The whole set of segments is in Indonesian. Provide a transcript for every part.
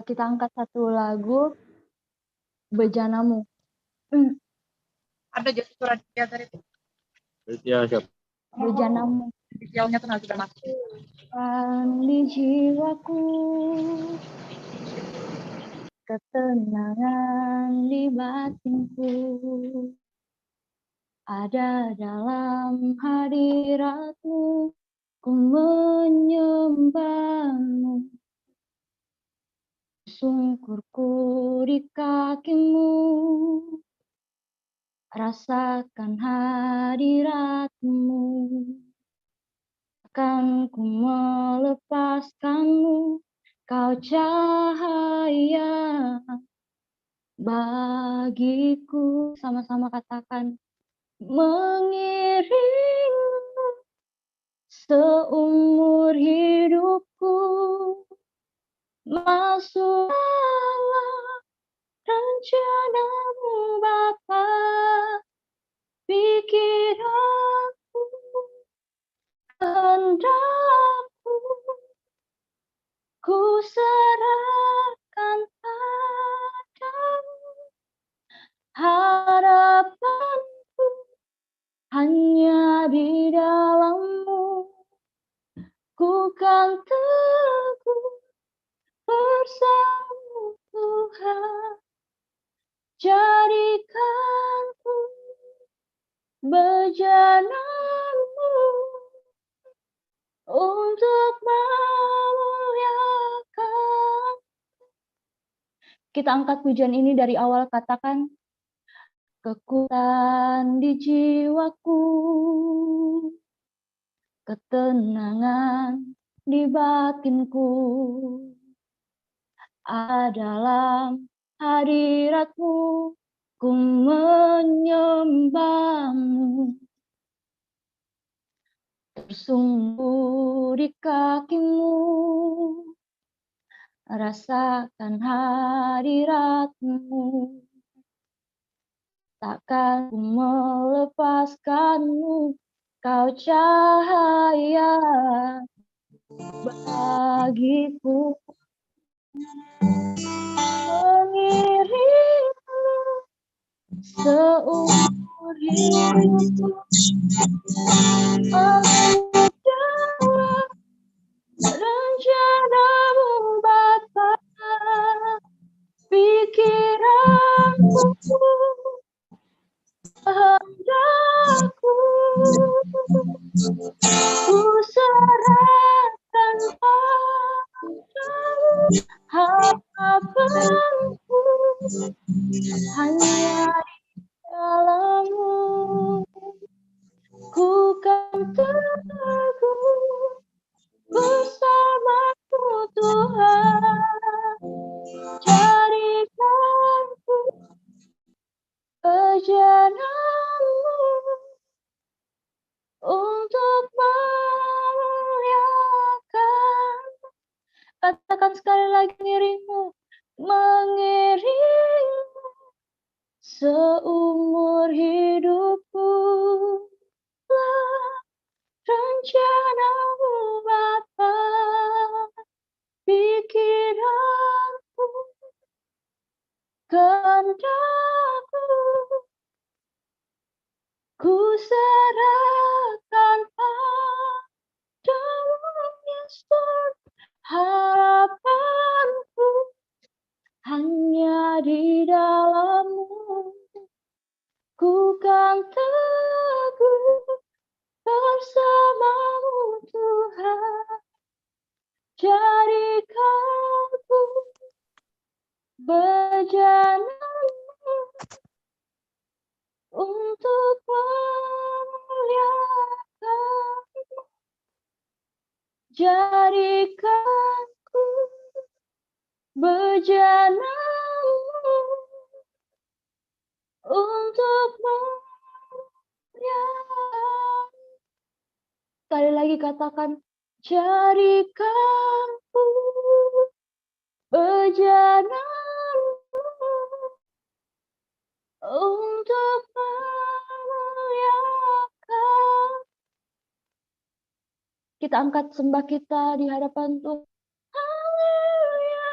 Kita angkat satu lagu, Bejanamu. Ada jadi surat dia dari itu. Ya, siap. Bejanamu. Visualnya tuh nanti masuk. Di jiwaku, ketenangan di batinku, ada dalam hadiratmu, ku menyembahmu. Sungkurku di kakimu, rasakan hadiratmu. Akan ku melepaskanmu, kau cahaya bagiku. Sama-sama katakan, mengiringmu seumur hidupku, masuk dalam rencanamu Bapa, pikiranku, kehendakku, ku serahkan padamu. Harapanku hanya di dalam-Mu, ku kan teguh bersama Tuhan. Jadikanku bejana-Mu untuk memuliakan. Kita angkat pujian ini dari awal, katakan, kekuatan di jiwaku, ketenangan di batinku, dalam hadirat-Mu, ku menyembah-Mu. Tersungkur di kaki-Mu, rasakan hadirat-Mu. Takkan ku melepaskan-Mu, kau cahaya bagiku. Mengiringmu seumur hidupku, masuk dalam rencana-Mu Bapa, pikiranku, kehendakku, ku serahkan padamu. Harapanku hanya di dalam-Mu, ku kan teguh bersama-Mu Tuhan. Jadikanku bejana-Mu untuk memuliakan. Katakan sekali lagi, mengiringmu seumur hidupku. Rencana-Mu Bapa, pikiranku, kehendakku, ku serahkan padamu Yesus. Harapanku hanya di dalam-Mu, ku kan teguh bersama-Mu Tuhan. Jadikanku bejana-Mu untuk memuliakan. Jadikanku bejana-Mu untuk memuliakan. Sekali lagi katakan, jadikanku bejana-Mu untuk memuliakan. Kita angkat sembah kita di hadapan Tuhan. Haleluya,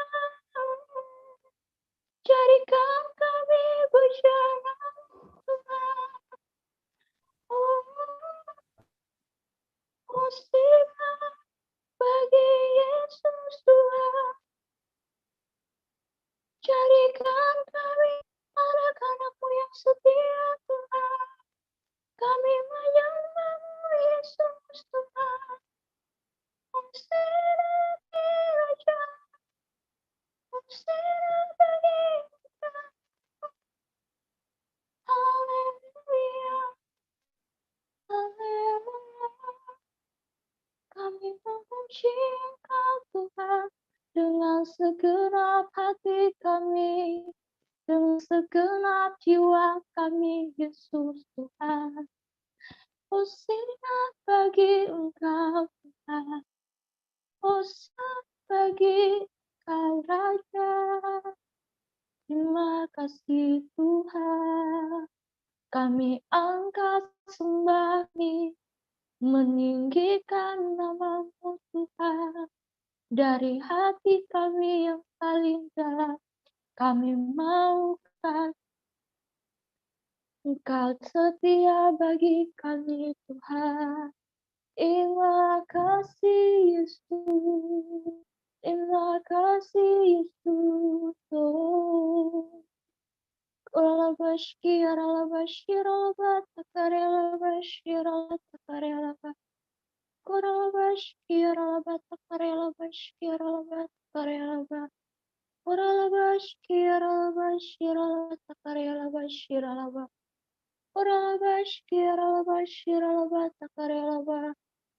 memuji Engkau Tuhan dengan segenap hati kami, dengan segenap jiwa kami, Yesus Tuhan. Hosana bagi Engkau Tuhan, Hosana bagi Engkau Raja. Terima kasih Tuhan, kami angkat sembah meninggikan nama-Mu Tuhan. Dari hati kami yang paling dalam, kami maukan Engkau setia bagi kami Tuhan. Terima kasih Yesus, terima kasih Yesus. Oralabashi, oralabashi, oralabashi, oralabashi, oralabashi, oralabashi, oralabashi, oralabashi, oralabashi, oralabashi, oralabashi,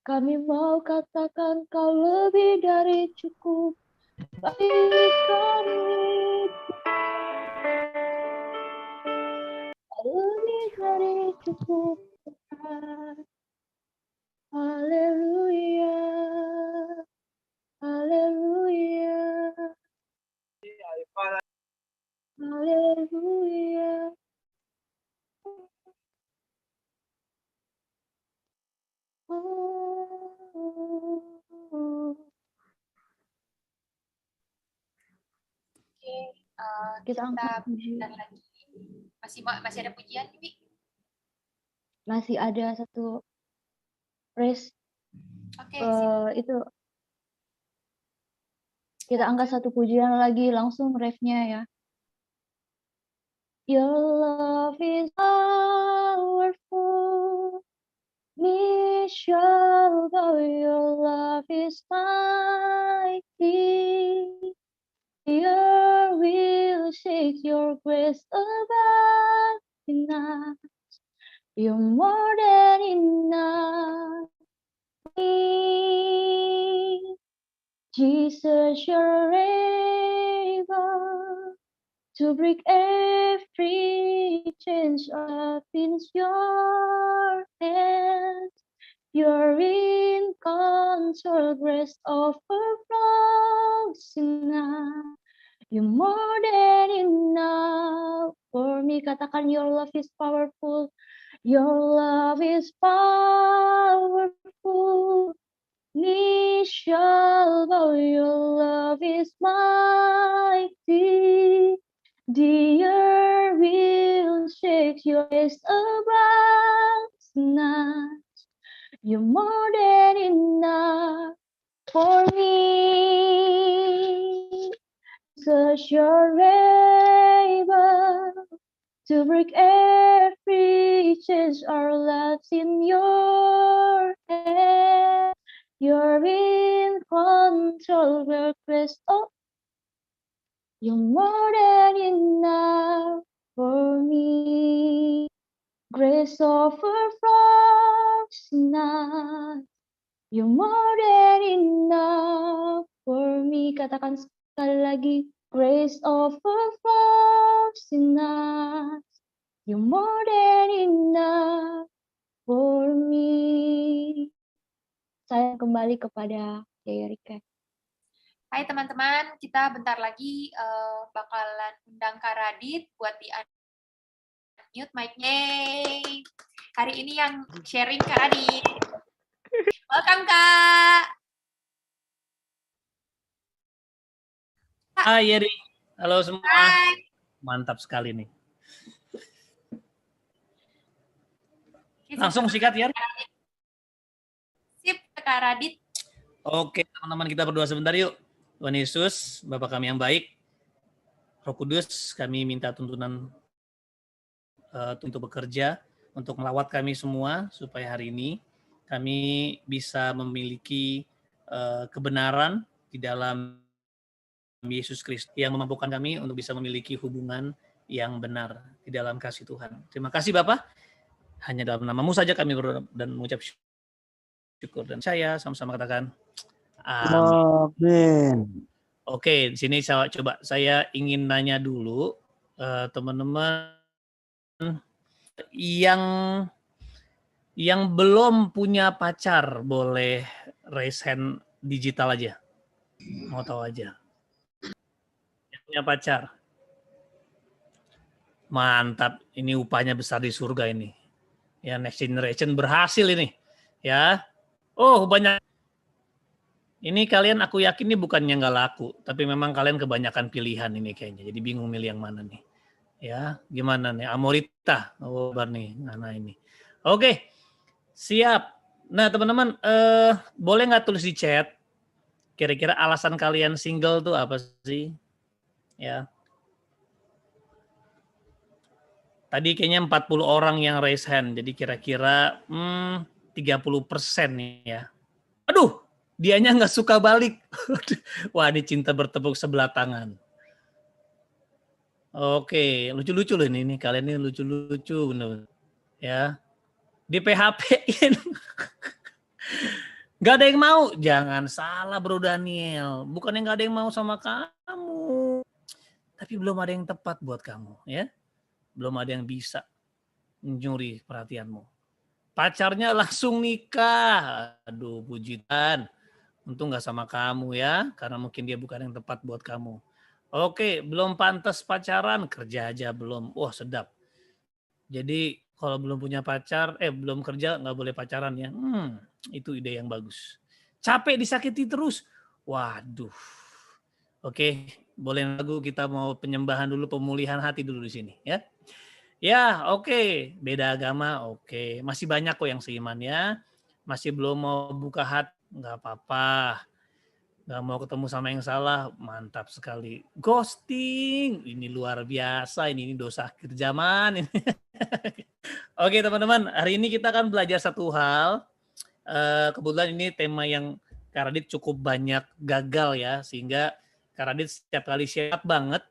kami mau katakan Kau lebih dari cukup bagi kami, lebih dari cukup Tuhan. Haleluya, haleluya, haleluya. Kita angkat puji. lagi. Masih ada pujian, Bibi? Masih ada satu praise. Oke, Itu kita angkat satu pujian lagi, langsung refnya ya. Your love is powerful, me shall go. Your love is mighty. Your will shake, your grace above enough. You're more than enough. Jesus, you're able to break every chains up in your hands. You're in control, grace overflows enough. You're more than enough for me. Katakan your love is powerful. Your love is powerful. Knee shall bow, your love is mighty. The earth will shake, your grace abounds not. You're more than enough for me. Such you're able to break every chains, our lives in your hands. You're in control, your grace, oh, you're more than enough for me. Grace overflows enough. You're more than enough for me. Katakan sekali lagi. Grace overflows enough. You're more than enough for me. Saya kembali kepada Jaya Rika. Hai teman-teman, kita bentar lagi bakalan undang Kak Radit buat di unmute mic-nya. Hari ini yang sharing Kak Radit. Welcome, Kak. Hai Yeri, halo semua. Hai. Mantap sekali nih. Langsung sikat ya. Sip, Kak Radit. Oke teman-teman, kita berdoa sebentar yuk. Tuhan Yesus, Bapa kami yang baik, Roh Kudus, kami minta tuntunan untuk bekerja, untuk melawat kami semua, supaya hari ini kami bisa memiliki kebenaran di dalam Yesus Kristus yang memampukan kami untuk bisa memiliki hubungan yang benar di dalam kasih Tuhan. Terima kasih Bapak. Hanya dalam nama-Mu saja kami berdoa dan mengucap syukur, dan saya sama-sama katakan amin. Amin. Oke, di sini saya ingin nanya dulu teman-teman yang belum punya pacar boleh raise hand digital aja. Mau tahu aja. Yang punya pacar. Mantap, ini upahnya besar di surga ini. Ya, next generation berhasil ini. Ya. Oh, banyak. Ini kalian aku yakin ini bukannya nggak laku, tapi memang kalian kebanyakan pilihan ini kayaknya. Jadi bingung milih yang mana nih. Ya, gimana nih? Amorita. Oh, bar nih. Nah, ini. Oke. Siap. Nah, teman-teman, boleh nggak tulis di chat kira-kira alasan kalian single tuh apa sih? Ya. Tadi kayaknya 40 orang yang raise hand, jadi kira-kira 30% nih ya. Aduh, dianya nggak suka balik. Wah, ini cinta bertepuk sebelah tangan. Oke, lucu-lucu loh ini kalian ini lucu-lucu bener. Ya. Di PHP-in. Gak ada yang mau. Jangan salah Bro Daniel. Bukannya gak ada yang mau sama kamu. Tapi belum ada yang tepat buat kamu. Ya, belum ada yang bisa mencuri perhatianmu. Pacarnya langsung nikah. Aduh, puji Tuhan. Untung gak sama kamu ya. Karena mungkin dia bukan yang tepat buat kamu. Oke, belum pantas pacaran. Kerja aja belum. Wah, sedap. Jadi kalau belum punya pacar, belum kerja nggak boleh pacaran ya. Itu ide yang bagus. Capek disakiti terus. Waduh. Oke, boleh lagu kita mau penyembahan dulu, pemulihan hati dulu di sini ya. Ya, oke. Beda agama, oke. Masih banyak kok yang seiman ya. Masih belum mau buka hati, nggak apa-apa. Nggak mau ketemu sama yang salah, mantap sekali. Ghosting, ini luar biasa. Ini dosa akhir zaman. Oke teman-teman, hari ini kita akan belajar satu hal. Kebetulan ini tema yang Kak Radit cukup banyak gagal ya, sehingga Kak Radit setiap kali siap banget.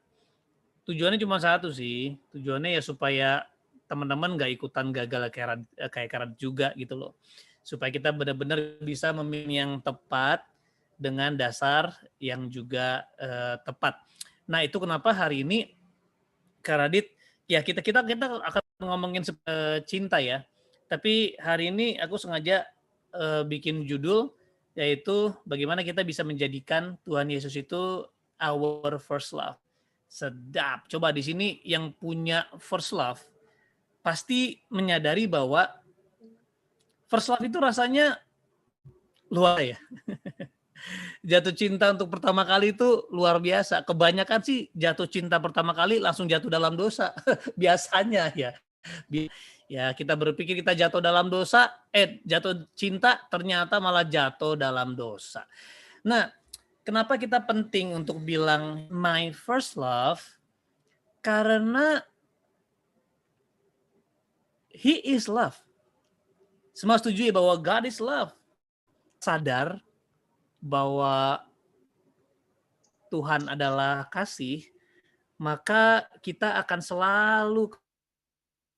Tujuannya cuma satu sih, tujuannya ya supaya teman-teman nggak ikutan gagal kayak Kak Radit juga gitu loh. Supaya kita benar-benar bisa memilih yang tepat dengan dasar yang juga tepat. Nah itu kenapa hari ini Kak Radit, ya kita akan ngomongin cinta ya. Tapi hari ini aku sengaja bikin judul yaitu bagaimana kita bisa menjadikan Tuhan Yesus itu our first love. Sedap. Coba di sini yang punya first love pasti menyadari bahwa first love itu rasanya luar ya. Jatuh cinta untuk pertama kali itu luar biasa. Kebanyakan sih jatuh cinta pertama kali langsung jatuh dalam dosa. Biasanya ya. Ya kita berpikir kita jatuh dalam dosa, jatuh cinta ternyata malah jatuh dalam dosa. Nah, kenapa kita penting untuk bilang my first love? Karena He is love. Semua setuju ya bahwa God is love. Sadar bahwa Tuhan adalah kasih, maka kita akan selalu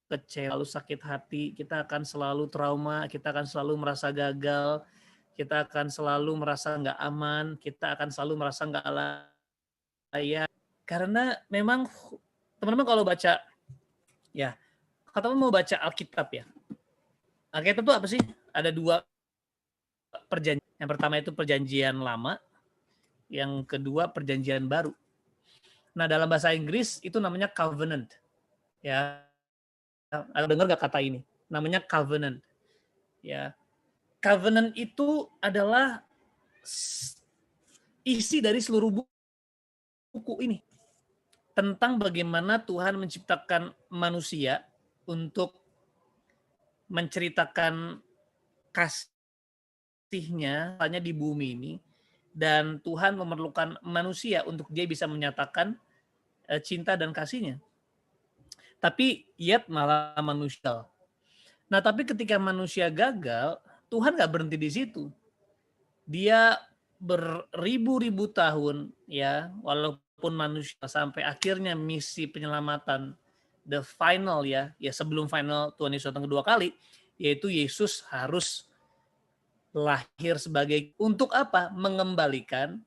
kecewa, selalu sakit hati, kita akan selalu trauma, kita akan selalu merasa gagal, kita akan selalu merasa nggak aman, kita akan selalu merasa nggak layak. Karena memang teman-teman kalau baca, ya, kalau teman mau baca Alkitab ya, Alkitab itu apa sih? Ada dua perjanjian. Yang pertama itu perjanjian lama, yang kedua perjanjian baru. Nah dalam bahasa Inggris itu namanya covenant. Ya, ada dengar nggak kata ini? Namanya covenant. Ya, covenant itu adalah isi dari seluruh buku ini tentang bagaimana Tuhan menciptakan manusia untuk menceritakan kasihnya hanya di bumi ini, dan Tuhan memerlukan manusia untuk dia bisa menyatakan cinta dan kasihnya. Tapi yet malah manusia. Nah tapi ketika manusia gagal, Tuhan nggak berhenti di situ. Dia beribu-ribu tahun ya, walaupun manusia sampai akhirnya misi penyelamatan the final ya sebelum final Tuhan Yesus datang kedua kali, yaitu Yesus harus lahir sebagai untuk apa? Mengembalikan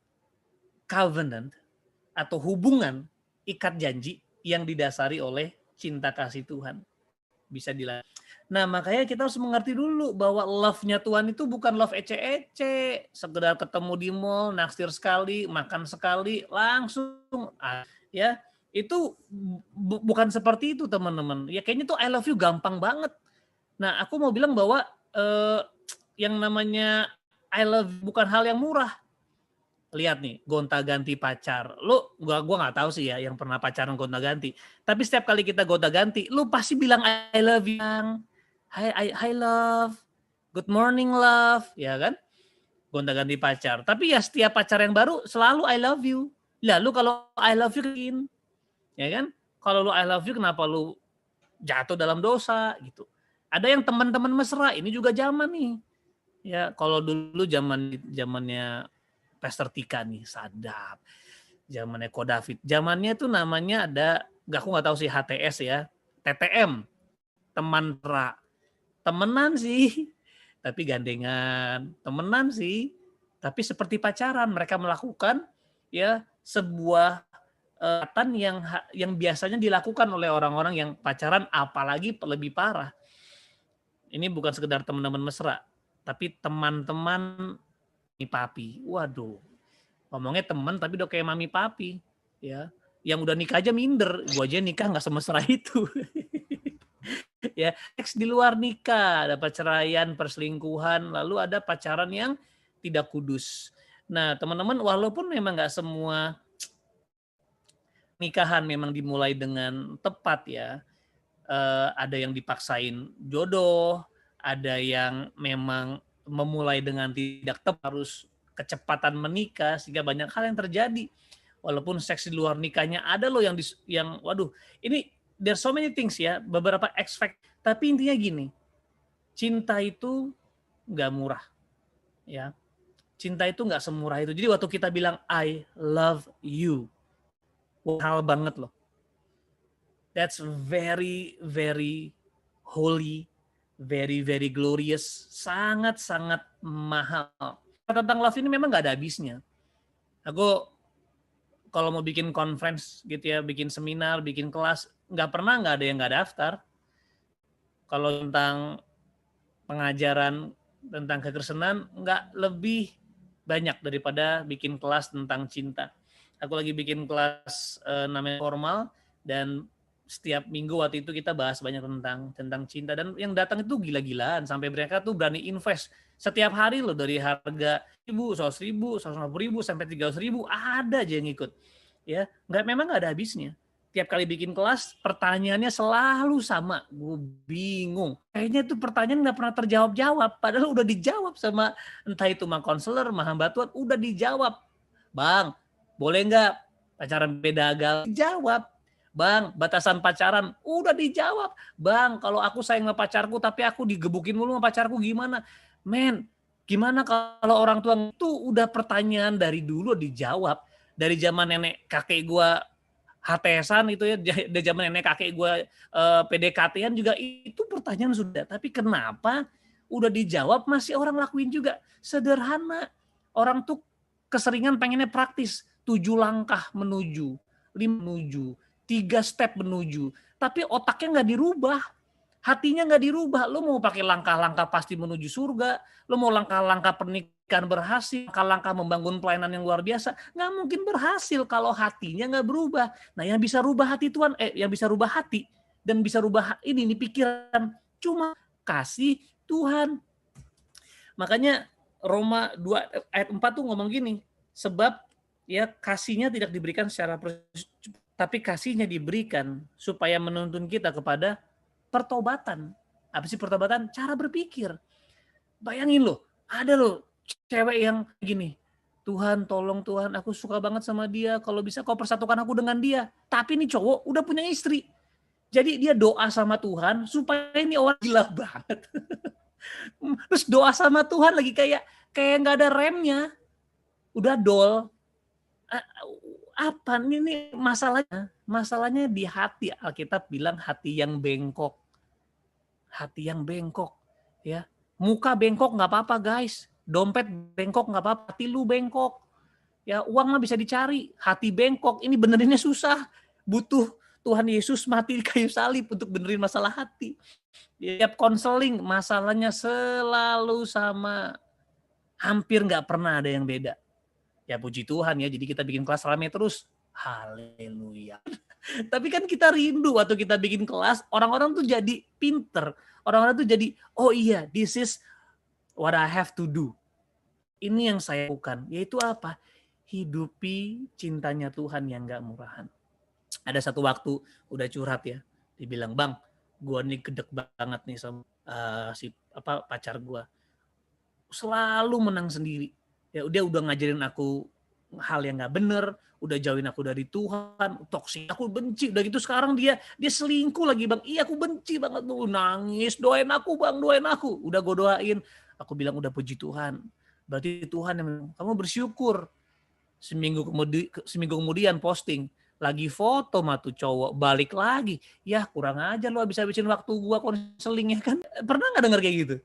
covenant atau hubungan ikat janji yang didasari oleh cinta kasih Tuhan. Bisa dilakukan. Nah, makanya kita harus mengerti dulu bahwa love-nya Tuhan itu bukan love ece-ece, sekedar ketemu di mall, naksir sekali, makan sekali, langsung ya. Itu bukan seperti itu, teman-teman. Ya kayaknya tuh I love you gampang banget. Nah, aku mau bilang bahwa yang namanya I love you bukan hal yang murah. Lihat nih, gonta-ganti pacar. Lu gua nggak tahu sih ya yang pernah pacaran gonta-ganti. Tapi setiap kali kita gonta-ganti, lu pasti bilang I love you. Hi love. Good morning love, ya kan? Gonta-ganti pacar. Tapi ya setiap pacar yang baru selalu I love you. Lalu kalau I love you ya kan? Kalau lu I love you kenapa lu jatuh dalam dosa gitu. Ada yang teman-teman mesra, ini juga zaman nih. Ya, kalau dulu zamannya Pastor Tika nih, sadap. Zamannya Ko David. Zamannya tuh namanya aku nggak tahu sih HTS ya, TTM, teman pra. Temenan sih, tapi gandengan. Temenan sih, tapi seperti pacaran. Mereka melakukan ya sebuah yang biasanya dilakukan oleh orang-orang yang pacaran, apalagi lebih parah. Ini bukan sekedar teman-teman mesra, tapi teman-teman mami papi. Waduh, ngomongnya teman tapi udah kayak mami papi, ya. Yang udah nikah aja minder, gua aja nikah nggak semesra itu. Ya, seks di luar nikah, ada perceraian, perselingkuhan, lalu ada pacaran yang tidak kudus. Nah, teman-teman, walaupun memang nggak semua nikahan memang dimulai dengan tepat ya, ada yang dipaksain jodoh, ada yang memang memulai dengan tidak tepat, harus kecepatan menikah sehingga banyak hal yang terjadi. Walaupun seks di luar nikahnya ada loh yang waduh, ini there's so many things ya, beberapa expect, tapi intinya gini, cinta itu nggak murah ya. Cinta itu nggak semurah itu. Jadi waktu kita bilang I love you, mahal banget loh. That's very, very holy, very, very glorious, sangat-sangat mahal. Tentang love ini memang nggak ada habisnya. Aku kalau mau bikin conference gitu ya, bikin seminar, bikin kelas, nggak ada yang nggak daftar. Kalau tentang pengajaran tentang kekristenan, nggak lebih banyak daripada bikin kelas tentang cinta. Aku lagi bikin kelas namanya formal, dan setiap minggu waktu itu kita bahas banyak tentang cinta, dan yang datang itu gila-gilaan sampai mereka tuh berani invest setiap hari loh, dari harga 1.000, 100.000, 150.000 sampai 300.000 ada aja yang ikut. Ya, memang nggak ada habisnya. Tiap kali bikin kelas pertanyaannya selalu sama, gue bingung. Kayaknya itu pertanyaan nggak pernah terjawab-jawab, padahal udah dijawab sama entah itu mah konselor, mah hamba Tuhan, udah dijawab. Bang, boleh nggak pacaran beda agama? Dijawab. Bang, batasan pacaran udah dijawab. Bang, kalau aku sayang sama pacarku tapi aku digebukin mulu sama pacarku gimana? Men, gimana kalau orang tua itu udah pertanyaan dari dulu dijawab. Dari zaman nenek kakek gua HTS-an itu ya, dari zaman nenek kakek gua PDKT-an juga itu pertanyaan sudah. Tapi kenapa udah dijawab masih orang lakuin juga? Sederhana. Orang tuh keseringan pengennya praktis. 7 langkah menuju, 5 menuju, 3 step menuju, tapi otaknya nggak dirubah, hatinya nggak dirubah. Lo mau pakai langkah-langkah pasti menuju surga, lo mau langkah-langkah pernikahan berhasil, langkah-langkah membangun pelayanan yang luar biasa, nggak mungkin berhasil kalau hatinya nggak berubah. Nah, yang bisa rubah hati Tuhan, yang bisa rubah hati dan bisa rubah ini pikiran, cuma kasih Tuhan. Makanya Roma 2 ayat 4 tuh ngomong gini, sebab ya kasihnya tidak diberikan secara tapi kasihnya diberikan supaya menuntun kita kepada pertobatan. Apa sih pertobatan? Cara berpikir. Bayangin loh, ada loh cewek yang gini, Tuhan tolong Tuhan, aku suka banget sama dia, kalau bisa kau persatukan aku dengan dia. Tapi ini cowok udah punya istri. Jadi dia doa sama Tuhan supaya ini orang gila banget. Terus doa sama Tuhan lagi kayak nggak ada remnya. udah dol. Apa ini masalahnya? Masalahnya di hati. Alkitab bilang hati yang bengkok. Hati yang bengkok, ya. Muka bengkok nggak apa-apa, guys. Dompet bengkok nggak apa-apa. Hati lu bengkok. Ya, uang mah bisa dicari. Hati bengkok, ini benerinnya susah. Butuh Tuhan Yesus mati di kayu salib untuk benerin masalah hati. Tiap konseling masalahnya selalu sama. Hampir nggak pernah ada yang beda. Ya puji Tuhan ya, jadi kita bikin kelas rame terus. Haleluya. Tapi kan kita rindu waktu kita bikin kelas, orang-orang tuh jadi pinter. Orang-orang tuh jadi, oh iya, this is what I have to do. Ini yang saya lakukan, yaitu apa? Hidupi cintanya Tuhan yang gak murahan. Ada satu waktu, udah curhat ya, dibilang, Bang, gue nih gedek banget nih sama pacar gue. Selalu menang sendiri. Ya dia udah ngajarin aku hal yang nggak bener, udah jauhin aku dari Tuhan, toksik, aku benci. Udah gitu sekarang dia selingkuh lagi, Bang. Iya, aku benci banget tuh, nangis, doain aku, Bang, doain aku. Udah gue doain, aku bilang udah puji Tuhan. Berarti Tuhan yang kamu bersyukur. Seminggu kemudian posting lagi foto mah tuh cowok balik lagi. Ya kurang aja lo habis-habisin waktu gua konseling ya kan. Pernah nggak denger kayak gitu?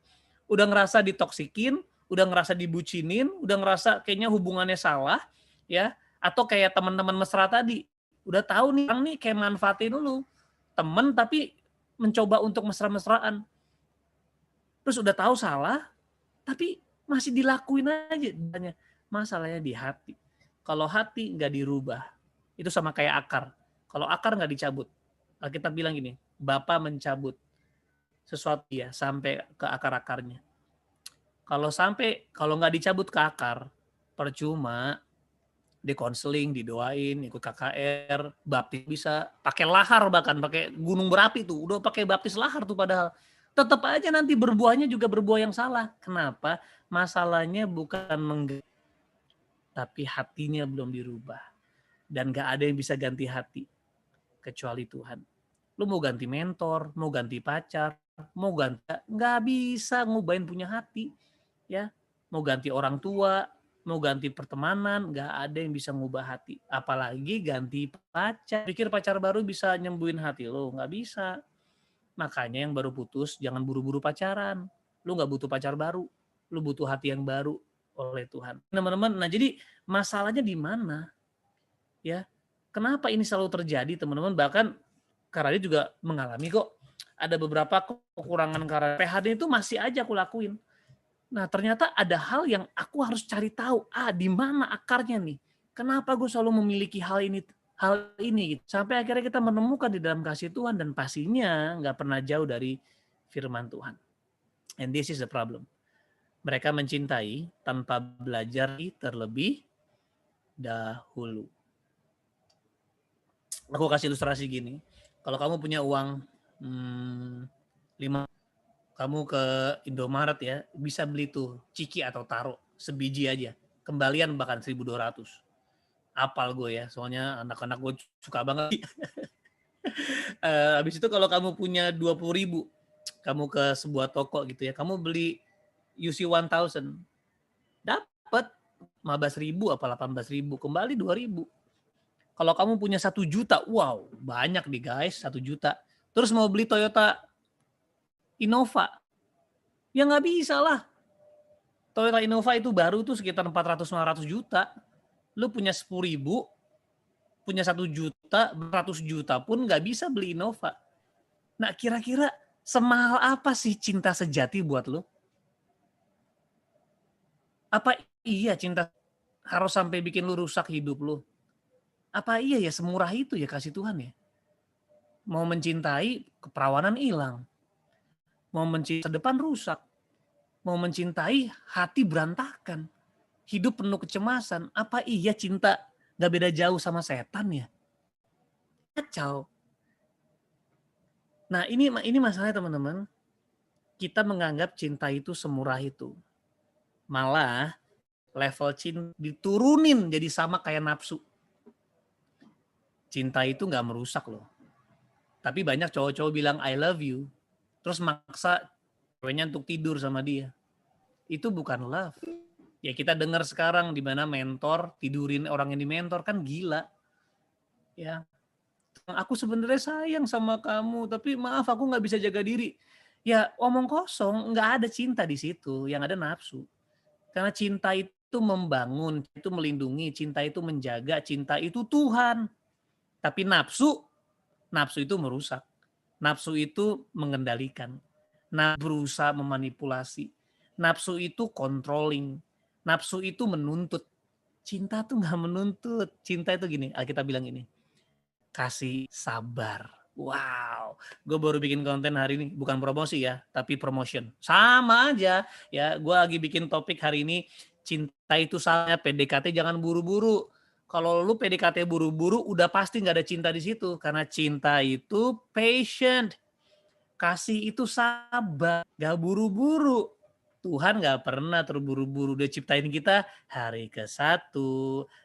Udah ngerasa ditoksikin, udah ngerasa dibucinin, udah ngerasa kayaknya hubungannya salah, ya, atau kayak teman-teman mesra tadi, udah tahu nih orang nih kayak manfaatin lu, temen tapi mencoba untuk mesra-mesraan, terus udah tahu salah, tapi masih dilakuin aja. Masalahnya di hati. Kalau hati nggak dirubah, itu sama kayak akar. Kalau akar nggak dicabut, kita bilang gini, Bapa mencabut sesuatu ya sampai ke akar-akarnya. Kalau nggak dicabut ke akar, percuma di konseling, didoain, ikut KKR, baptis bisa, pakai lahar bahkan pakai gunung berapi tuh, udah pakai baptis lahar tuh padahal tetap aja nanti berbuahnya juga berbuah yang salah. Kenapa? Masalahnya bukan tapi hatinya belum dirubah. Dan gak ada yang bisa ganti hati kecuali Tuhan. Lu mau ganti mentor, mau ganti pacar, mau ganti, nggak bisa ngubahin punya hati, ya. Mau ganti orang tua, mau ganti pertemanan, nggak ada yang bisa ngubah hati. Apalagi ganti pacar. Pikir pacar baru bisa nyembuhin hati lo, nggak bisa. Makanya yang baru putus jangan buru-buru pacaran. Lu nggak butuh pacar baru, lu butuh hati yang baru oleh Tuhan. Teman-teman, nah jadi masalahnya di mana? Ya, kenapa ini selalu terjadi, teman-teman? Bahkan Karadi juga mengalami kok. Ada beberapa kekurangan Karadi. PHD itu masih aja aku lakuin. Nah, ternyata ada hal yang aku harus cari tahu. Di mana akarnya nih? Kenapa gue selalu memiliki hal ini gitu. Sampai akhirnya kita menemukan di dalam kasih Tuhan dan pastinya nggak pernah jauh dari firman Tuhan. And this is the problem. Mereka mencintai tanpa belajar terlebih dahulu. Aku kasih ilustrasi gini. Kalau kamu punya uang 5, kamu ke Indomaret ya, bisa beli tuh ciki atau taro sebiji aja. Kembalian bahkan 1.200. Apal gue ya, soalnya anak-anak gue suka banget. Habis itu kalau kamu punya 20.000, kamu ke sebuah toko gitu ya, kamu beli UC 1000, dapat 15.000 apa 18.000, kembali 2.000. Kalau kamu punya 1 juta, wow, banyak nih guys, 1 juta. Terus mau beli Toyota Innova, ya nggak bisa lah. Toyota Innova itu baru tuh sekitar 400-500 juta. Lu punya 10.000, punya 1 juta, 100 juta pun nggak bisa beli Innova. Nah kira-kira semahal apa sih cinta sejati buat lu? Apa iya cinta harus sampai bikin lu rusak hidup lu? Apa iya ya semurah itu ya kasih Tuhan ya? Mau mencintai, keperawanan hilang. Mau mencintai depan rusak. Mau mencintai, hati berantakan. Hidup penuh kecemasan. Apa iya cinta gak beda jauh sama setan ya? Kacau. Nah ini masalahnya teman-teman. Kita menganggap cinta itu semurah itu. Malah level cinta diturunin jadi sama kayak nafsu. Cinta itu gak merusak loh. Tapi banyak cowok-cowok bilang I love you. Terus maksa ceweknya untuk tidur sama dia. Itu bukan love. Ya kita dengar sekarang di mana mentor tidurin orang yang dimentor, kan gila. Ya, aku sebenarnya sayang sama kamu, tapi maaf aku nggak bisa jaga diri. Ya omong kosong, nggak ada cinta di situ, yang ada nafsu. Karena cinta itu membangun, itu melindungi, cinta itu menjaga, cinta itu Tuhan. Tapi nafsu itu merusak. Nafsu itu mengendalikan. Nafsu berusaha memanipulasi. Nafsu itu controlling. Nafsu itu menuntut. Cinta tuh nggak menuntut. Cinta itu gini, Alkitab bilang ini, kasih sabar. Wow, gue baru bikin konten hari ini, bukan promosi ya, tapi promotion. Sama aja ya, gue lagi bikin topik hari ini, cinta itu salah, PDKT jangan buru-buru. Kalau lu PDKT buru-buru, udah pasti nggak ada cinta di situ, karena cinta itu patient, kasih itu sabar, gak buru-buru. Tuhan gak pernah terburu-buru, dia ciptain kita hari ke-1,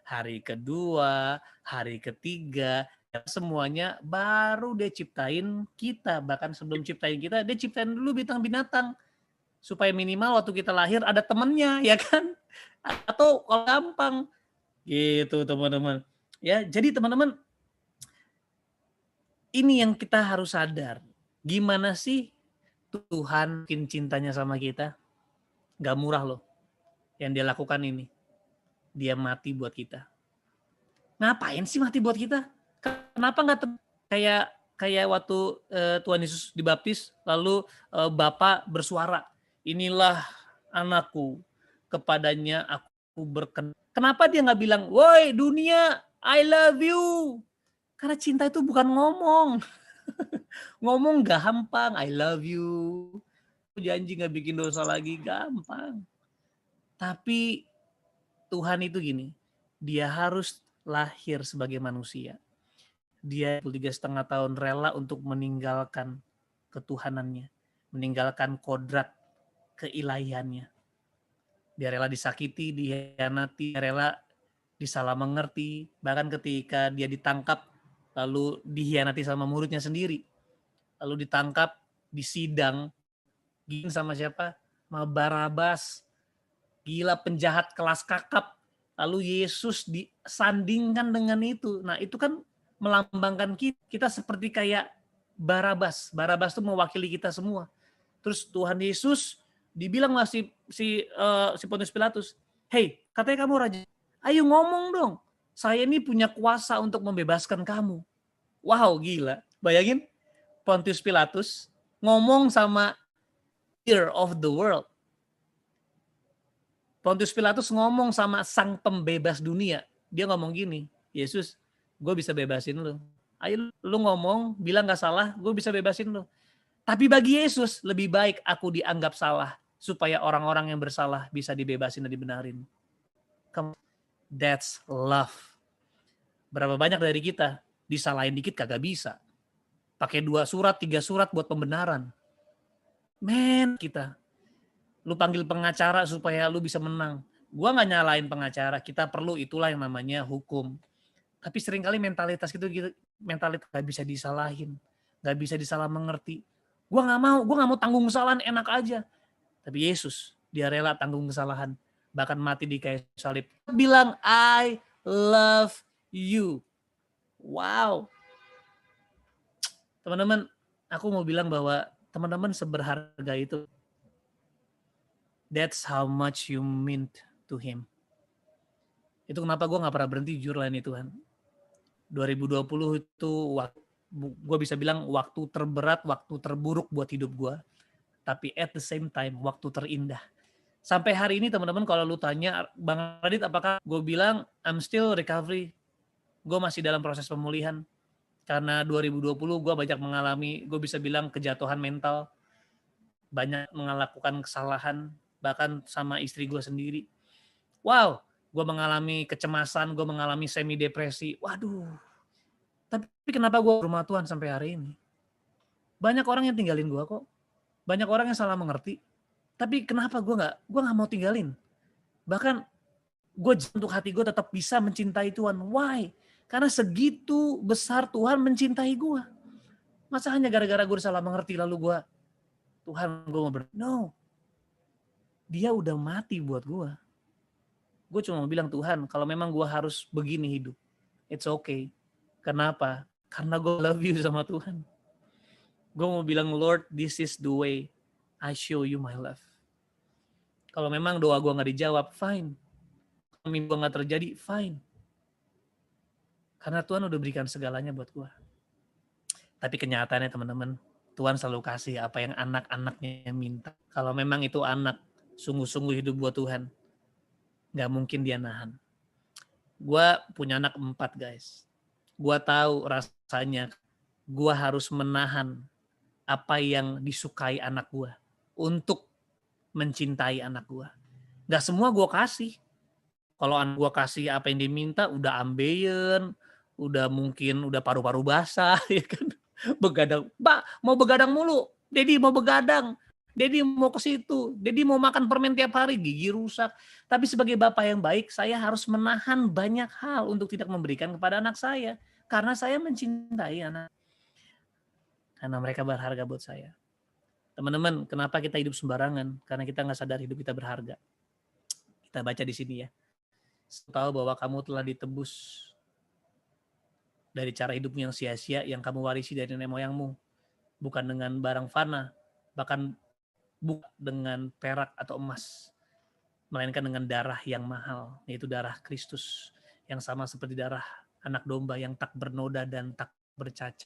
hari kedua, hari ketiga, semuanya baru dia ciptain kita. Bahkan sebelum ciptain kita, dia ciptain dulu bintang binatang. Supaya minimal waktu kita lahir ada temennya, ya kan? Atau kalau gampang, gitu teman-teman. Ya, jadi teman-teman, ini yang kita harus sadar. Gimana sih Tuhan bikin cintanya sama kita? Gak murah loh yang dia lakukan ini. Dia mati buat kita. Ngapain sih mati buat kita? Kenapa nggak kayak waktu Tuhan Yesus dibaptis, lalu Bapa bersuara, inilah anakku, kepadanya aku berkenan. Kenapa dia nggak bilang, woi dunia, I love you? Karena cinta itu bukan ngomong. Ngomong gampang, I love you. Janji nggak bikin dosa lagi, gampang. Tapi Tuhan itu gini, dia harus lahir sebagai manusia. Dia 3,5 tahun rela untuk meninggalkan ketuhanannya, meninggalkan kodrat keilahiannya. Dia rela disakiti, dihianati, rela disalah mengerti, bahkan ketika dia ditangkap lalu dihianati sama muridnya sendiri, lalu ditangkap, disidang, sama siapa? Sama Barabas, gila penjahat kelas kakap, lalu Yesus disandingkan dengan itu. Nah itu kan melambangkan kita seperti kayak Barabas. Barabas itu mewakili kita semua. Terus Tuhan Yesus dibilang masih si Pontius Pilatus, hey katanya kamu raja, ayo ngomong dong, saya ini punya kuasa untuk membebaskan kamu. Wow gila, bayangin Pontius Pilatus ngomong sama Ear of the world. Pontius Pilatus ngomong sama sang pembebas dunia. Dia ngomong gini, Yesus, gue bisa bebasin lu. Ayo lu ngomong, bilang gak salah, gue bisa bebasin lu. Tapi bagi Yesus, lebih baik aku dianggap salah, supaya orang-orang yang bersalah bisa dibebasin dan dibenarin. That's love. Berapa banyak dari kita, disalahin dikit kagak bisa. Pakai 2 surat, 3 surat buat pembenaran. Men, kita. Lu panggil pengacara supaya lu bisa menang. Gua nggak nyalain pengacara, kita perlu, itulah yang namanya hukum. Tapi seringkali mentalitas gitu mentalitas nggak bisa disalahin, nggak bisa disalah mengerti. Gua nggak mau tanggung kesalahan, enak aja. Tapi Yesus, dia rela tanggung kesalahan, bahkan mati di kayu salib. Bilang I love you. Wow. Teman-teman, aku mau bilang bahwa teman-teman seberharga itu. That's how much you mean to him. Itu kenapa gue gak pernah berhenti jujur layani Tuhan. 2020 itu gue bisa bilang waktu terberat, waktu terburuk buat hidup gue. Tapi at the same time, waktu terindah. Sampai hari ini teman-teman kalau lu tanya, Bang Radit apakah, gue bilang I'm still recovery. Gue masih dalam proses pemulihan. Karena 2020 gue banyak mengalami, gue bisa bilang kejatuhan mental. Banyak melakukan kesalahan, bahkan sama istri gue sendiri. Wow, gue mengalami kecemasan, gue mengalami semi depresi. Waduh, tapi kenapa gue rumah Tuhan sampai hari ini? Banyak orang yang tinggalin gue kok, banyak orang yang salah mengerti. Tapi kenapa gue nggak mau tinggalin? Bahkan gue untuk hati gue tetap bisa mencintai Tuhan. Why? Karena segitu besar Tuhan mencintai gue. Masa hanya gara-gara gue salah mengerti lalu gue, Tuhan gue mau no. Dia udah mati buat gue. Gue cuma mau bilang, Tuhan, kalau memang gue harus begini hidup, it's okay. Kenapa? Karena gue love you sama Tuhan. Gue mau bilang, Lord, this is the way I show you my love. Kalau memang doa gue gak dijawab, fine. Kalau mimpi gue gak terjadi, fine. Karena Tuhan udah berikan segalanya buat gue. Tapi kenyataannya teman-teman, Tuhan selalu kasih apa yang anak-anaknya minta. Kalau memang itu anak sungguh-sungguh hidup buat Tuhan, gak mungkin dia nahan. Gue punya anak 4 guys. Gue tahu rasanya gue harus menahan apa yang disukai anak gue untuk mencintai anak gue. Gak semua gue kasih. Kalau anak gue kasih apa yang diminta, udah ambeien, udah mungkin udah paru-paru basah, ya kan? Begadang, Pak mau begadang mulu, Dedi mau begadang, Dedi mau ke situ, Dedi mau makan permen tiap hari, gigi rusak. Tapi sebagai bapak yang baik, saya harus menahan banyak hal untuk tidak memberikan kepada anak saya. Karena saya mencintai anak. Karena mereka berharga buat saya. Teman-teman, kenapa kita hidup sembarangan? Karena kita nggak sadar hidup kita berharga. Kita baca di sini ya. Tahu bahwa kamu telah ditebus dari cara hidupmu yang sia-sia yang kamu warisi dari nenek moyangmu. Bukan dengan barang fana, bahkan bukan dengan perak atau emas, melainkan dengan darah yang mahal, yaitu darah Kristus, yang sama seperti darah anak domba yang tak bernoda dan tak bercacat.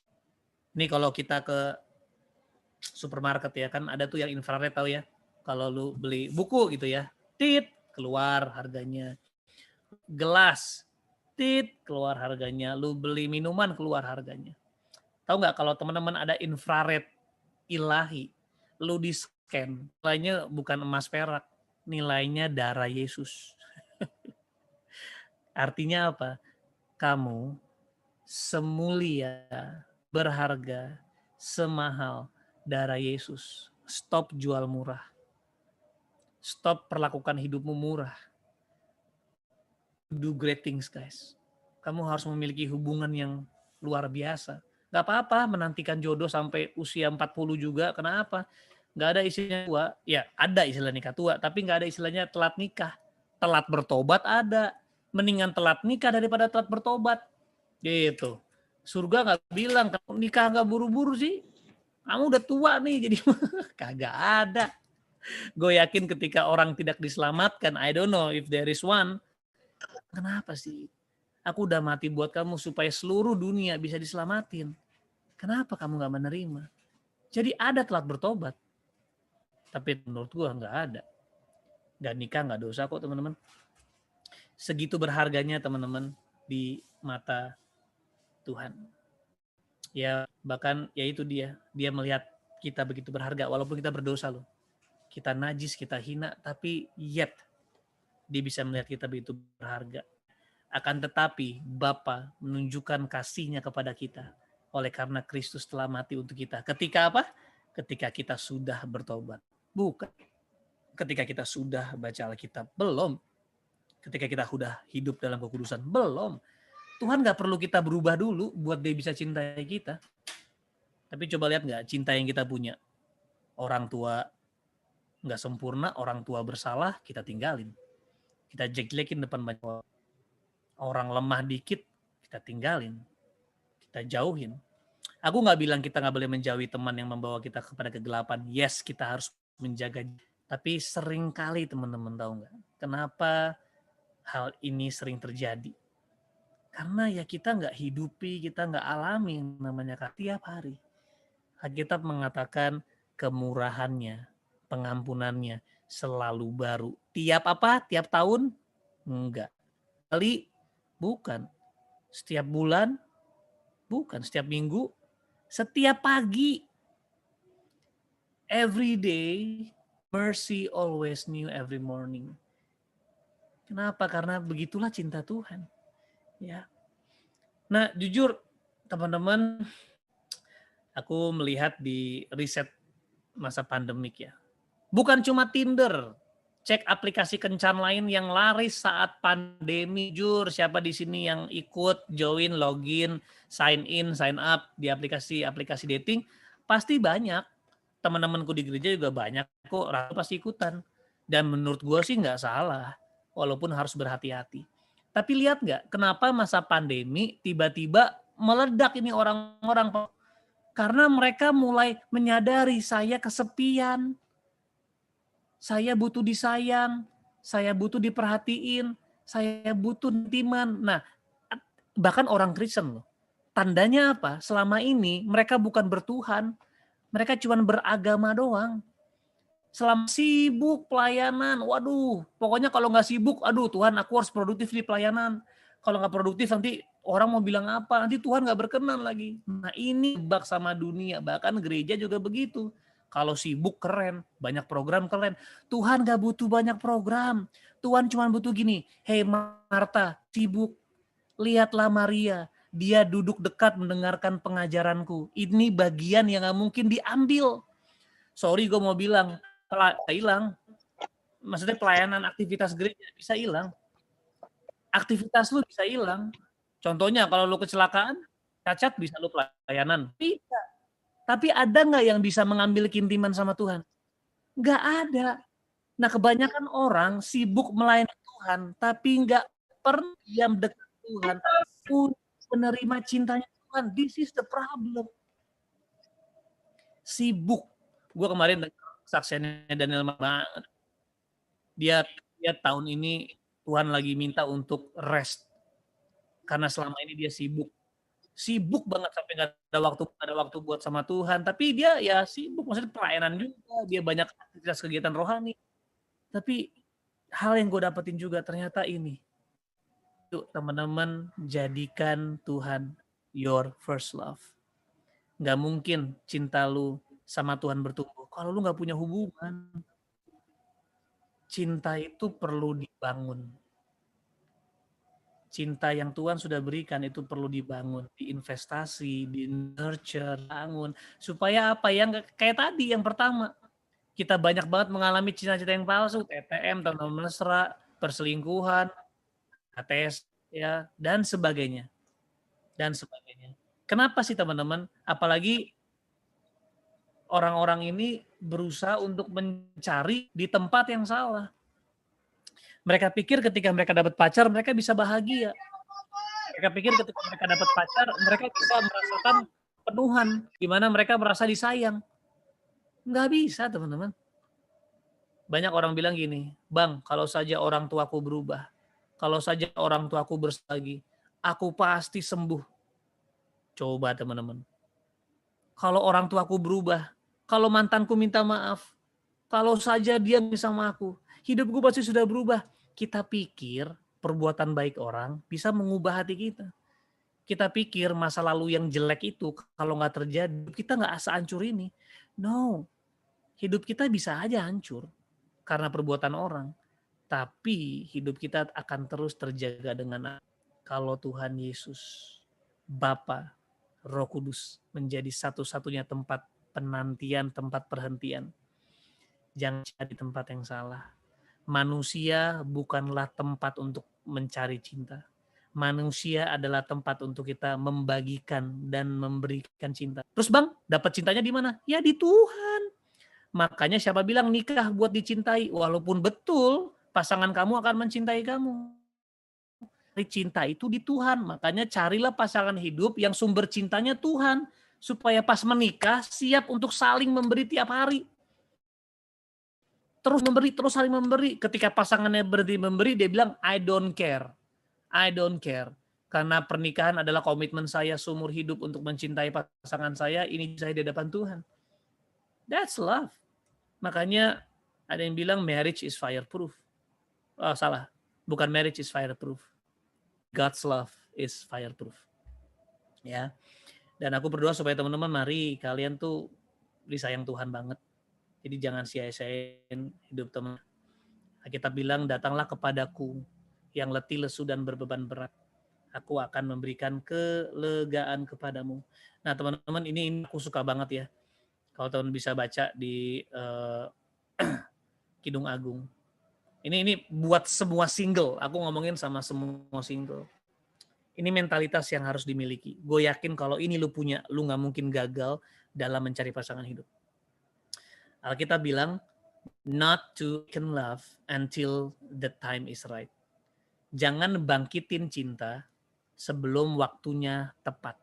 Ini kalau kita ke supermarket ya, kan ada tuh yang infrared tahu ya. Kalau lu beli buku gitu ya, tit, keluar harganya. Gelas, tit, keluar harganya. Lu beli minuman, keluar harganya. Tahu nggak kalau teman-teman ada infrared ilahi, lu di scan, nilainya bukan emas perak, nilainya darah Yesus. Artinya apa? Kamu semulia, berharga, semahal darah Yesus. Stop jual murah. Stop perlakukan hidupmu murah. Do great things, guys. Kamu harus memiliki hubungan yang luar biasa. Gak apa-apa menantikan jodoh sampai usia 40 juga. Kenapa? Gak ada istilahnya tua. Ya ada istilah nikah tua, tapi gak ada istilahnya telat nikah. Telat bertobat ada. Mendingan telat nikah daripada telat bertobat. Gitu. Surga gak bilang, kamu nikah gak buru-buru sih. Kamu udah tua nih, jadi kagak ada. Gue yakin ketika orang tidak diselamatkan, I don't know if there is one, kenapa sih? Aku udah mati buat kamu supaya seluruh dunia bisa diselamatin. Kenapa kamu gak menerima? Jadi ada telat bertobat. Tapi menurut gue gak ada. Dan nikah gak dosa kok teman-teman. Segitu berharganya teman-teman di mata Tuhan. Ya bahkan ya itu dia melihat kita begitu berharga walaupun kita berdosa loh. Kita najis, kita hina, tapi yet dia bisa melihat kita begitu berharga. Akan tetapi Bapa menunjukkan kasih-Nya kepada kita oleh karena Kristus telah mati untuk kita. Ketika apa? Ketika kita sudah bertobat. Bukan. Ketika kita sudah baca Alkitab. Belum. Ketika kita sudah hidup dalam kekudusan. Belum. Tuhan gak perlu kita berubah dulu buat dia bisa cintai kita. Tapi coba lihat gak cinta yang kita punya. Orang tua gak sempurna, orang tua bersalah, kita tinggalin. Kita jelek-jelekin depan banyak orang. Orang lemah dikit, kita tinggalin. Kita jauhin. Aku gak bilang kita gak boleh menjauhi teman yang membawa kita kepada kegelapan. Yes, kita harus menjaga. Tapi sering kali teman-teman tahu gak? Kenapa hal ini sering terjadi? Karena ya kita nggak hidupi, kita nggak alami namanya tiap hari. Alkitab mengatakan kemurahannya, pengampunannya selalu baru. Tiap apa? Tiap tahun? Enggak. Kali? Bukan. Setiap bulan? Bukan. Setiap minggu? Setiap pagi. Every day, mercy always new every morning. Kenapa? Karena begitulah cinta Tuhan. Ya. Nah, jujur teman-teman, aku melihat di riset masa pandemik ya. Bukan cuma Tinder, cek aplikasi kencan lain yang laris saat pandemi. Jujur, siapa di sini yang ikut join, login, sign in, sign up di aplikasi dating? Pasti banyak. Teman-temanku di gereja juga banyak kok, pasti ikutan. Dan menurut gue sih nggak salah. walaupun harus berhati-hati. Tapi lihat nggak, kenapa masa pandemi tiba-tiba meledak ini orang-orang? Karena mereka mulai menyadari saya kesepian, saya butuh disayang, saya butuh diperhatiin, saya butuh intiman. Nah, bahkan orang Kristen loh. Tandanya apa? Selama ini mereka bukan bertuhan, mereka cuma beragama doang. Selama sibuk pelayanan, waduh, pokoknya kalau nggak sibuk, aduh Tuhan aku harus produktif di pelayanan. Kalau nggak produktif nanti orang mau bilang apa, nanti Tuhan nggak berkenan lagi. Nah ini bak sama dunia, bahkan gereja juga begitu. Kalau sibuk keren, banyak program keren. Tuhan nggak butuh banyak program. Tuhan cuma butuh gini, hei Marta, sibuk. Lihatlah Maria, dia duduk dekat mendengarkan pengajaranku. Ini bagian yang nggak mungkin diambil. Sorry gue mau bilang, hilang. Maksudnya pelayanan aktivitas gereja bisa hilang. Aktivitas lu bisa hilang. Contohnya kalau lu kecelakaan, cacat bisa lu pelayanan. Bisa. Tapi ada nggak yang bisa mengambil keintiman sama Tuhan? Nggak ada. Nah kebanyakan orang sibuk melayani Tuhan, tapi nggak pernah diam dekat Tuhan pun menerima cintanya Tuhan. This is the problem. Sibuk. Gue kemarin saksiannya Daniel banget. Dia tahun ini Tuhan lagi minta untuk rest. Karena selama ini dia sibuk. Sibuk banget sampai gak ada waktu buat sama Tuhan. Tapi dia ya sibuk, maksudnya pelayanan juga. Dia banyak aktivitas kegiatan rohani. Tapi hal yang gue dapetin juga ternyata ini. Yuk teman-teman, jadikan Tuhan your first love. Gak mungkin cinta lu sama Tuhan bertumbuh kalau lu gak punya hubungan. Cinta itu perlu dibangun. Cinta yang Tuhan sudah berikan itu perlu dibangun, diinvestasi, di nurture, bangun. Supaya apa? Yang kayak tadi yang pertama, kita banyak banget mengalami cinta-cinta yang palsu, TTM, teman mesra, perselingkuhan, HTS, ya, dan sebagainya. Dan sebagainya. Kenapa sih teman-teman? Apalagi orang-orang ini berusaha untuk mencari di tempat yang salah. Mereka pikir ketika mereka dapat pacar, mereka bisa bahagia. Mereka pikir ketika mereka dapat pacar, mereka bisa merasakan penuhan, di mana mereka merasa disayang. Nggak bisa, teman-teman. Banyak orang bilang gini, Bang, kalau saja orang tuaku berubah, kalau saja orang tuaku bersagi, aku pasti sembuh. Coba, teman-teman. Kalau orang tuaku berubah, kalau mantanku minta maaf, kalau saja dia sama aku, hidupku pasti sudah berubah. Kita pikir perbuatan baik orang bisa mengubah hati kita. Kita pikir masa lalu yang jelek itu kalau nggak terjadi, kita nggak sehancur ini. No, hidup kita bisa aja hancur karena perbuatan orang. Tapi hidup kita akan terus terjaga dengan kalau Tuhan Yesus, Bapa, Roh Kudus menjadi satu-satunya tempat penantian, tempat perhentian. Jangan cari tempat yang salah. Manusia bukanlah tempat untuk mencari cinta. Manusia adalah tempat untuk kita membagikan dan memberikan cinta. Terus Bang, dapat cintanya di mana? Ya di Tuhan. Makanya siapa bilang nikah buat dicintai? Walaupun betul pasangan kamu akan mencintai kamu. Cinta itu di Tuhan. Makanya carilah pasangan hidup yang sumber cintanya Tuhan. Supaya pas menikah siap untuk saling memberi tiap hari. Terus memberi, terus saling memberi. Ketika pasangannya berhenti memberi, dia bilang, I don't care. I don't care. Karena pernikahan adalah komitmen saya seumur hidup untuk mencintai pasangan saya, ini saya di hadapan Tuhan. That's love. Makanya ada yang bilang marriage is fireproof. Oh, salah. Bukan marriage is fireproof. God's love is fireproof. Ya. Dan aku berdoa supaya teman-teman mari kalian tuh disayang Tuhan banget. Jadi jangan sia-siain hidup teman. Kita bilang, datanglah kepadaku yang letih, lesu, dan berbeban berat. Aku akan memberikan kelegaan kepadamu. Nah teman-teman, ini aku suka banget ya. Kalau teman bisa baca di Kidung Agung. Ini buat semua single. Aku ngomongin sama semua single. Ini mentalitas yang harus dimiliki. Gue yakin kalau ini lu punya, lu gak mungkin gagal dalam mencari pasangan hidup. Alkitab bilang, not to can love until the time is right. Jangan bangkitin cinta sebelum waktunya tepat.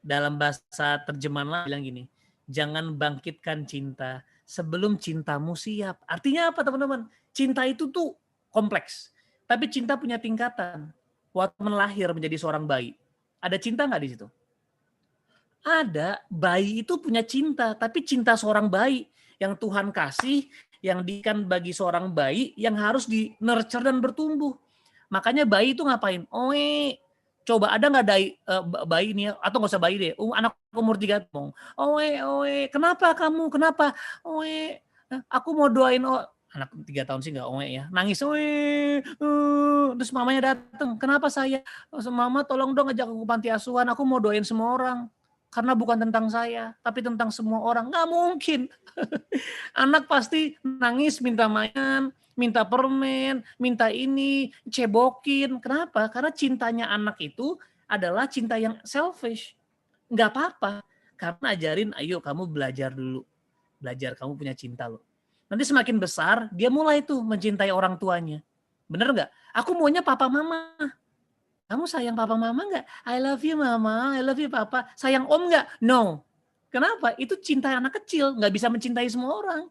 Dalam bahasa terjemahan lain bilang gini, jangan bangkitkan cinta sebelum cintamu siap. Artinya apa teman-teman? Cinta itu tuh kompleks. Tapi cinta punya tingkatan. Waktu melahir menjadi seorang bayi, ada cinta nggak di situ? Ada. Bayi itu punya cinta, tapi cinta seorang bayi yang Tuhan kasih, yang dikan bagi seorang bayi yang harus di nurture dan bertumbuh. Makanya bayi itu ngapain? Oe, coba ada nggak bayi nih, atau nggak usah bayi deh, anak umur 3 tahun. Oe, kenapa kamu? Kenapa? Oe, aku mau doain anak 3 tahun sih nggak oe ya, nangis oe, terus mamanya datang, kenapa saya? Mama tolong dong ajak aku ke panti asuhan, aku mau doain semua orang. Karena bukan tentang saya, tapi tentang semua orang. Nggak mungkin. Anak pasti nangis, minta mainan, minta permen, minta ini, cebokin. Kenapa? Karena cintanya anak itu adalah cinta yang selfish. Nggak apa-apa. Karena ajarin, ayo kamu belajar dulu. Belajar, kamu punya cinta loh. Nanti semakin besar, dia mulai tuh mencintai orang tuanya. Bener nggak? Aku maunya papa mama. Kamu sayang papa mama nggak? I love you mama, I love you papa. Sayang om nggak? No. Kenapa? Itu cinta anak kecil, nggak bisa mencintai semua orang.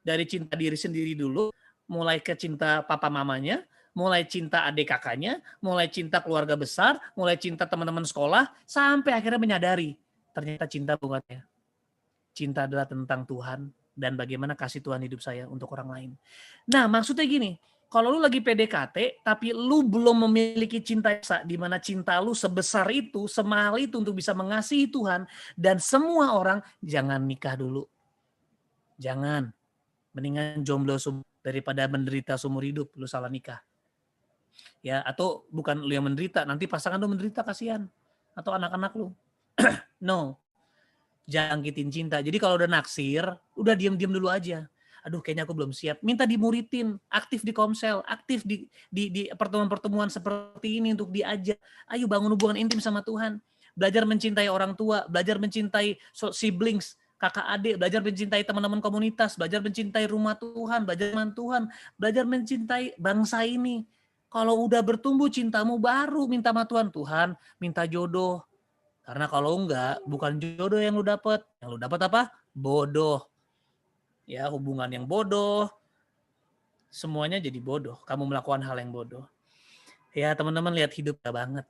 Dari cinta diri sendiri dulu, mulai ke cinta papa mamanya, mulai cinta adik kakaknya, mulai cinta keluarga besar, mulai cinta teman-teman sekolah, sampai akhirnya menyadari, ternyata cinta bukan ya. Cinta adalah tentang Tuhan dan bagaimana kasih Tuhan hidup saya untuk orang lain. Nah, maksudnya gini, kalau lu lagi PDKT tapi lu belum memiliki cinta di mana cinta lu sebesar itu, semahal itu untuk bisa mengasihi Tuhan dan semua orang, jangan nikah dulu. Jangan. Mendingan jomblo daripada menderita seumur hidup lu salah nikah. Ya, atau bukan lu yang menderita, nanti pasangan lu menderita, kasihan. Atau anak-anak lu. No. Jangkitin cinta. Jadi kalau udah naksir, udah diam-diam dulu aja. Aduh, kayaknya aku belum siap. Minta dimuridin, aktif di komsel, aktif di pertemuan-pertemuan seperti ini untuk diajak. Ayo bangun hubungan intim sama Tuhan. Belajar mencintai orang tua, belajar mencintai siblings, kakak adik, belajar mencintai teman-teman komunitas, belajar mencintai rumah Tuhan, belajar dengan Tuhan, belajar mencintai bangsa ini. Kalau udah bertumbuh cintamu, baru minta sama Tuhan. Tuhan, minta jodoh. Karena kalau enggak, bukan jodoh yang lu dapat. Yang lu dapat apa? Bodoh. Ya, hubungan yang bodoh. Semuanya jadi bodoh. Kamu melakukan hal yang bodoh. Ya, teman-teman lihat hidup banget.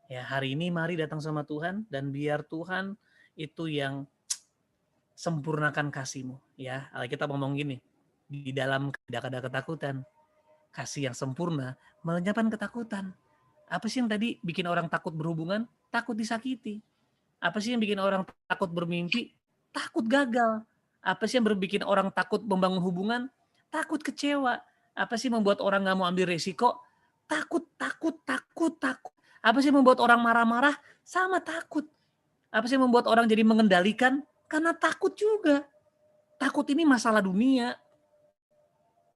Ya, hari ini mari datang sama Tuhan dan biar Tuhan itu yang sempurnakan kasih-Mu. Ya, kita ngomong gini, di dalam tidak ada ketakutan, kasih yang sempurna melenyapkan ketakutan. Apa sih yang tadi bikin orang takut berhubungan? Takut disakiti. Apa sih yang bikin orang takut bermimpi? Takut gagal. Apa sih yang bikin orang takut membangun hubungan? Takut kecewa. Apa sih yang membuat orang nggak mau ambil resiko? Takut. Apa sih yang membuat orang marah-marah? Sama takut. Apa sih yang membuat orang jadi mengendalikan? Karena takut juga. Takut ini masalah dunia.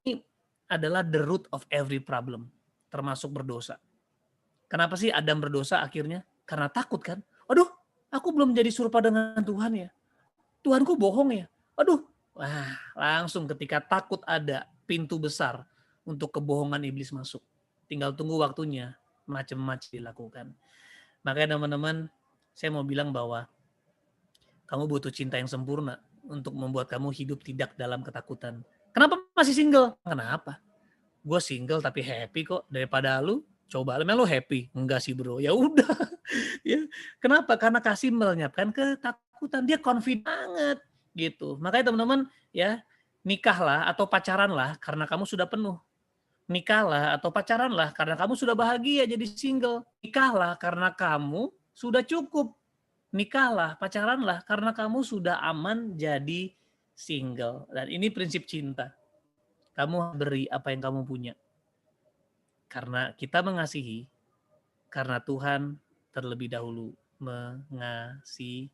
Ini adalah the root of every problem, termasuk berdosa. Kenapa sih Adam berdosa akhirnya? Karena takut kan? Aduh, aku belum jadi serupa dengan Tuhan ya. Tuhanku bohong ya. Aduh, wah, langsung ketika takut ada pintu besar untuk kebohongan iblis masuk. Tinggal tunggu waktunya, macam-macam dilakukan. Makanya teman-teman, saya mau bilang bahwa kamu butuh cinta yang sempurna untuk membuat kamu hidup tidak dalam ketakutan. Kenapa masih single? Kenapa? Gue single tapi happy kok, daripada lu coba lu happy. Enggak sih bro, ya udah. Ya, kenapa? Karena kasih melenyapkan ketakutan. Dia confident banget gitu. Makanya teman-teman ya, nikahlah atau pacaranlah karena kamu sudah penuh. Nikahlah atau pacaranlah karena kamu sudah bahagia jadi single. Nikahlah karena kamu sudah cukup. Nikahlah, pacaranlah karena kamu sudah aman jadi single. Dan ini prinsip cinta. Kamu beri apa yang kamu punya. Karena kita mengasihi, karena Tuhan terlebih dahulu mengasihi